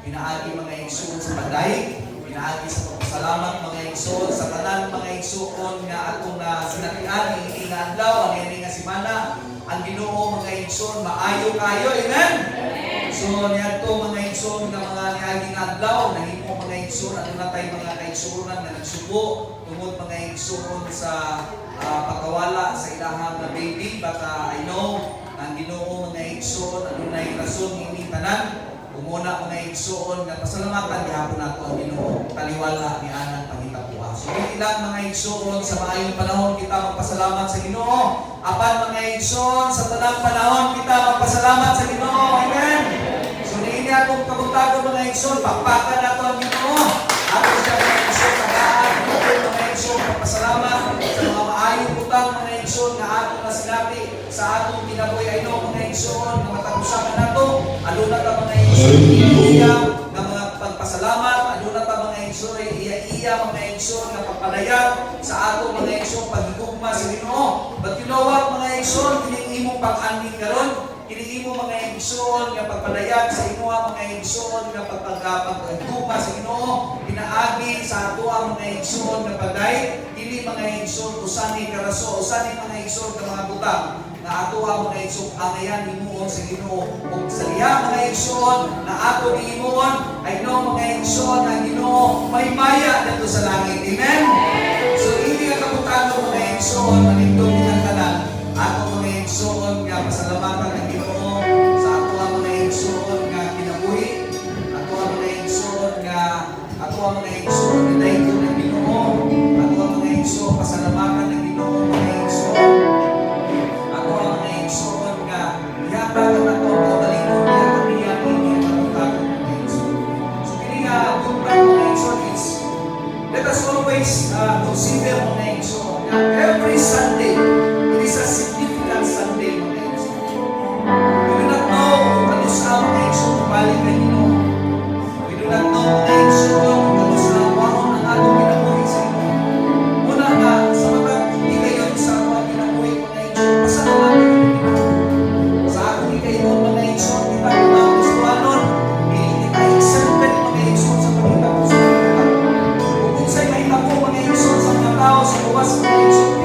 pinaagi mga igsoon sa pagdaig, pinaagi sa pagpasalamat mga igsoon sa tanan mga igsoon nga atong sinatian ini nga adlaw ani nga semana ang Ginoo mga igsoon maayo kayo, amen. So niadto mga igsoon nga mga niaging adlaw nahimo mga igsoon aduna tay mga kaigsuonan nga nagsubo tungod mga igsoon sa pagkawala sa ilahang na baby, but I know ang Ginoo mga igsoon adunay rason ini tanan. Umuna mga igsoon nga pasalamatan gihapon nato ang Ginoo taliwala ni anang pangitabuha. So ilang mga igsoon sa maayong panahon kita magpasalamat sa Ginoo. Apan mga igsoon sa tanang panahon kita magpasalamat sa Ginoo. Amen. So niini atong kabutagon mga igsoon, pakpakan nato ang Ginoo. Ato siya mga igsoon tagaan, mga igsoon magpasalamat sa mga maayong butang mga igsoon nga ato na sinabi sa atong kinabuhi ay no mga igsoon nga matagusakan nato. Aduna ta mga igsoon iya nga mga pagpasalamat, aduna ta mga igsoon iya mga igsoon nga pagpalayag sa atong mga igsoon paghigugma sa Ginoo. But you know what mga igsoon, kining imong pag-anding karon, kining imong mga igsoon nga pagpalayag sa imuha mga igsoon nga paghigugma sa Ginoo, pinaagi sa ato ang mga igsoon nga pagday, dili mga igsoon usani karaso, usani mga igsoon nga mga butang na ato ang mga igsoon angayan himuon sa Ginoo ug sa liya mga igsoon na ato himuon ay no mga igsoon na Ginoo may maya dito sa langit. Amen. So hindi ka kabutano mga igsoon manindog ang tanan ato mga igsoon nga pasalamatan ang Ginoo sa ato ang mga igsoon nga kinabuhi, ato ang mga igsoon nga dayton ng Ginoo, ato ang mga igsoon pasalamatan ng Ginoo mga igsoon. Let us always consider mga igsoon na every Sunday, it is a significant Sunday mga igsoon. We do not know kung ano sa mga igsoon balik kay Ginoo. We do not know mga igsoon kung ano sa wahon ang atong kinabuhi sa Ginoo. Una nga, sa matang hindi kayo sa mga kinabuhi mga igsoon, pasalamatan ng Ginoo. Sa atong ikayon mga igsoon, kita mga gustuhanon, hindi kita exempted mga igsoon sa pagkita sa mga. Kung sa'y mahitabo mga igsoon sa mga tao sa buwas mga igsoon